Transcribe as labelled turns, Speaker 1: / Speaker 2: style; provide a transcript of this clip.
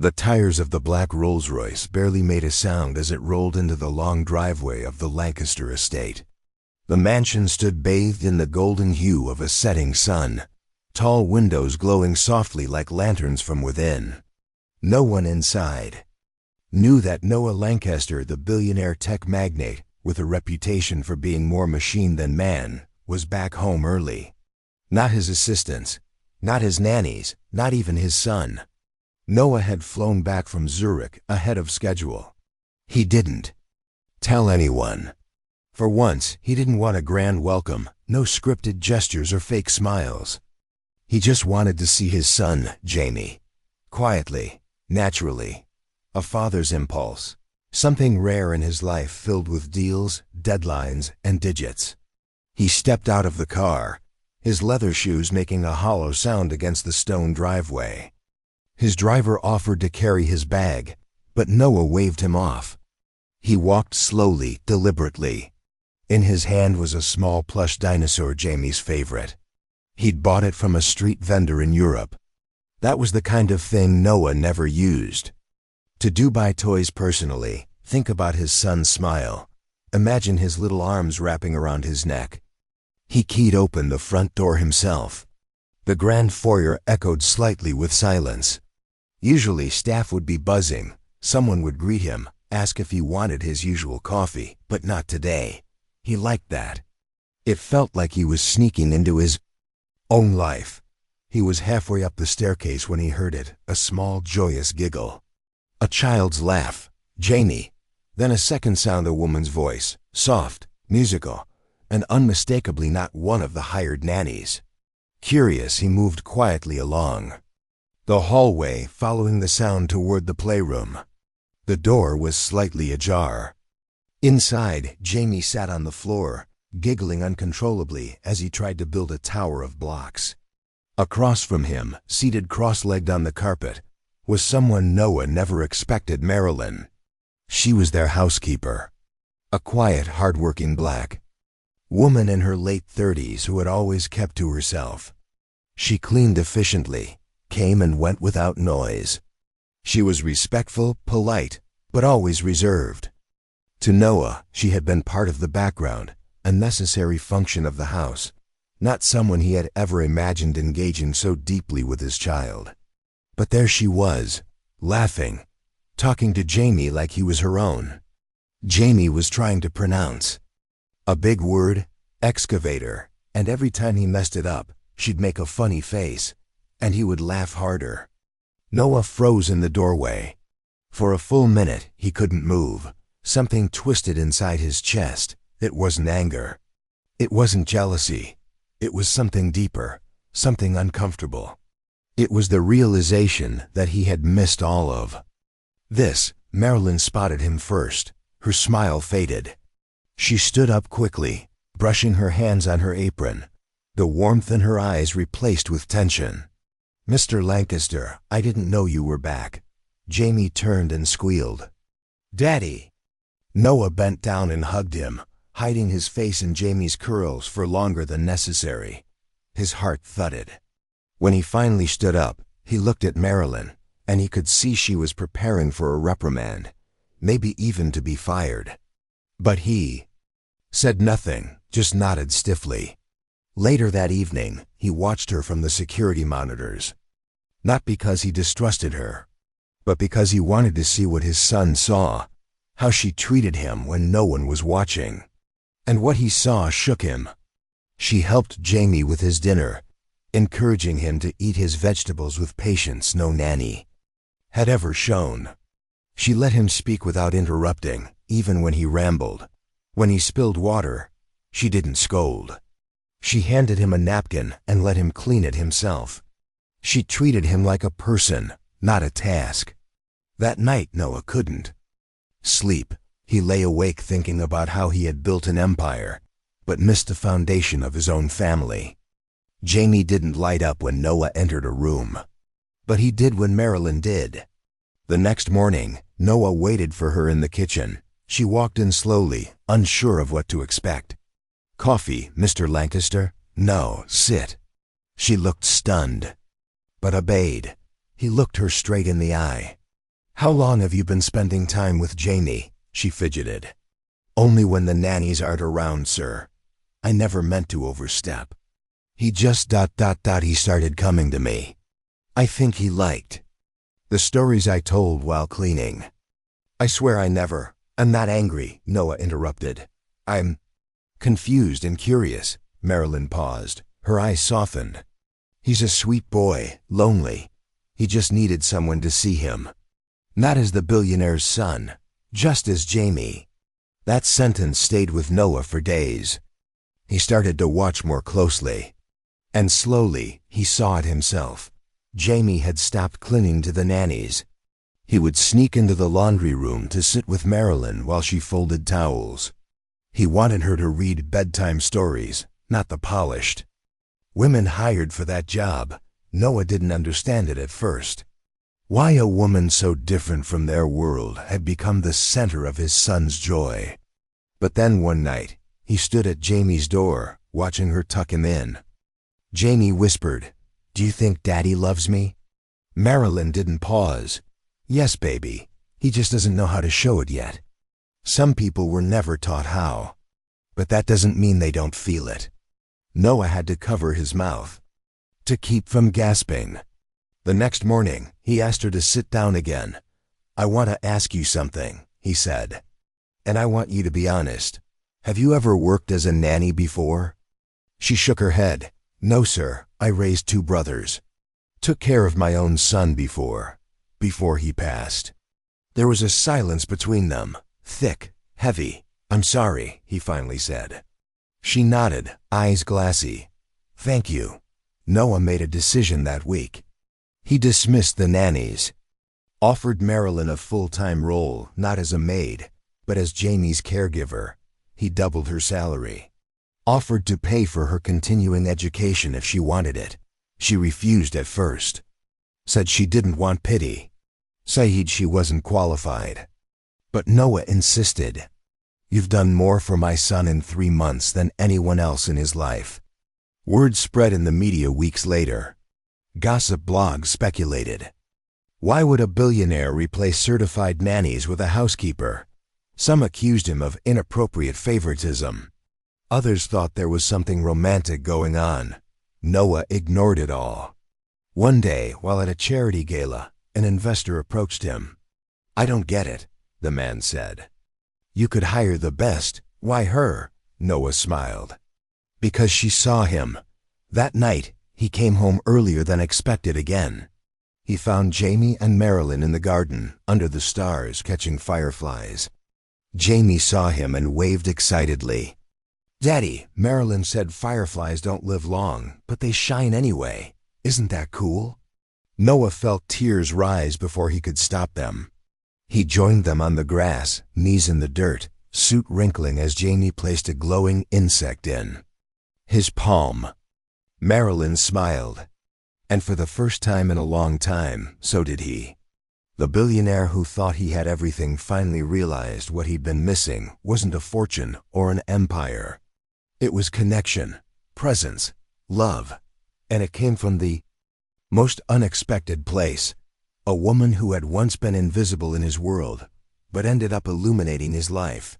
Speaker 1: The tires of the black Rolls-Royce barely made a sound as it rolled into the long driveway of the Lancaster estate. The mansion stood bathed in the golden hue of a setting sun, tall windows glowing softly like lanterns from within. No one inside knew that Noah Lancaster, the billionaire tech magnate with a reputation for being more machine than man, was back home early. Not his assistants, not his nannies, not even his son. Noah had flown back from Zurich ahead of schedule. He didn't tell anyone. For once, he didn't want a grand welcome, no scripted gestures or fake smiles. He just wanted to see his son, Jamie. Quietly, naturally. A father's impulse. Something rare in his life filled with deals, deadlines, and digits. He stepped out of the car, his leather shoes making a hollow sound against the stone driveway. His driver offered to carry his bag, but Noah waved him off. He walked slowly, deliberately. In his hand was a small plush dinosaur, Jamie's favorite. He'd bought it from a street vendor in Europe. That was the kind of thing Noah never used. To do buy toys personally, think about his son's smile. Imagine his little arms wrapping around his neck. He keyed open the front door himself. The grand foyer echoed slightly with silence. Usually staff would be buzzing. Someone would greet him, ask if he wanted his usual coffee, but not today. He liked that. It felt like he was sneaking into his own life. He was halfway up the staircase when he heard it, a small, joyous giggle. A child's laugh. Jamie. Then a second sound, a woman's voice, soft, musical, and unmistakably not one of the hired nannies. Curious, he moved quietly along the hallway, following the sound toward the playroom. The door was slightly ajar. Inside, Jamie sat on the floor, giggling uncontrollably as he tried to build a tower of blocks. Across from him, seated cross-legged on the carpet, was someone Noah never expected, Marilyn. She was their housekeeper. A quiet, hard-working black woman in her late 30s who had always kept to herself. She cleaned efficiently, came and went without noise. She was respectful, polite, but always reserved. To Noah, she had been part of the background, a necessary function of the house, not someone he had ever imagined engaging so deeply with his child. But there she was, laughing, talking to Jamie like he was her own. Jamie was trying to pronounce a big word, excavator, and every time he messed it up, she'd make a funny face, and he would laugh harder. Noah froze in the doorway. For a full minute, he couldn't move. Something twisted inside his chest. It wasn't anger. It wasn't jealousy. It was something deeper, something uncomfortable. It was the realization that he had missed all of this. Marilyn spotted him first. Her smile faded. She stood up quickly, brushing her hands on her apron, the warmth in her eyes replaced with tension. "Mr. Lancaster, I didn't know you were back." Jamie turned and squealed. "Daddy!" Noah bent down and hugged him, hiding his face in Jamie's curls for longer than necessary. His heart thudded. When he finally stood up, he looked at Marilyn, and he could see she was preparing for a reprimand, maybe even to be fired. But he said nothing, just nodded stiffly. Later that evening, he watched her from the security monitors. Not because he distrusted her, but because he wanted to see what his son saw, how she treated him when no one was watching. And what he saw shook him. She helped Jamie with his dinner, encouraging him to eat his vegetables with patience no nanny had ever shown. She let him speak without interrupting, even when he rambled. When he spilled water, she didn't scold. She handed him a napkin and let him clean it himself. She treated him like a person, not a task. That night, Noah couldn't sleep. He lay awake thinking about how he had built an empire, but missed the foundation of his own family. Jamie didn't light up when Noah entered a room, but he did when Marilyn did. The next morning, Noah waited for her in the kitchen. She walked in slowly, unsure of what to expect. "Coffee, Mr. Lancaster?" "No, sit." She looked stunned, but obeyed. He looked her straight in the eye. How long have you been spending time with Jamie? She fidgeted. Only when the nannies aren't around, sir. I never meant to overstep. He just ... he started coming to me. I think he liked the stories I told while cleaning. I swear I never. I'm not angry, Noah interrupted. I'm confused and curious. Marilyn paused. Her eyes softened. He's a sweet boy, lonely. He just needed someone to see him. Not as the billionaire's son, just as Jamie. That sentence stayed with Noah for days. He started to watch more closely. And slowly, he saw it himself. Jamie had stopped clinging to the nannies. He would sneak into the laundry room to sit with Marilyn while she folded towels. He wanted her to read bedtime stories, not the polished women hired for that job. Noah didn't understand it at first. Why a woman so different from their world had become the center of his son's joy. But then one night, he stood at Jamie's door, watching her tuck him in. Jamie whispered, "Do you think Daddy loves me?" Marilyn didn't pause. "Yes, baby. He just doesn't know how to show it yet. Some people were never taught how. But that doesn't mean they don't feel it." Noah had to cover his mouth to keep from gasping. The next morning, he asked her to sit down again. "I want to ask you something," he said. "And I want you to be honest. Have you ever worked as a nanny before?" She shook her head. "No, sir. I raised 2 brothers. Took care of my own son before he passed." There was a silence between them, thick, heavy. "I'm sorry," he finally said. She nodded, eyes glassy. "Thank you." Noah made a decision that week. He dismissed the nannies, offered Marilyn a full-time role, not as a maid, but as Jamie's caregiver. He doubled her salary. Offered to pay for her continuing education if she wanted it. She refused at first. Said she didn't want pity. Said she wasn't qualified. But Noah insisted. "You've done more for my son in 3 months than anyone else in his life." Word spread in the media weeks later. Gossip blogs speculated. Why would a billionaire replace certified nannies with a housekeeper? Some accused him of inappropriate favoritism. Others thought there was something romantic going on. Noah ignored it all. One day, while at a charity gala, an investor approached him. "I don't get it," the man said. "You could hire the best. Why her?" Noah smiled. "Because she saw him." That night, he came home earlier than expected again. He found Jamie and Marilyn in the garden, under the stars, catching fireflies. Jamie saw him and waved excitedly. "Daddy," Marilyn said, "fireflies don't live long, but they shine anyway. Isn't that cool?" Noah felt tears rise before he could stop them. He joined them on the grass, knees in the dirt, suit wrinkling as Jamie placed a glowing insect in his palm. Marilyn smiled. And for the first time in a long time, so did he. The billionaire who thought he had everything finally realized what he'd been missing wasn't a fortune or an empire. It was connection, presence, love, and it came from the most unexpected place. A woman who had once been invisible in his world, but ended up illuminating his life.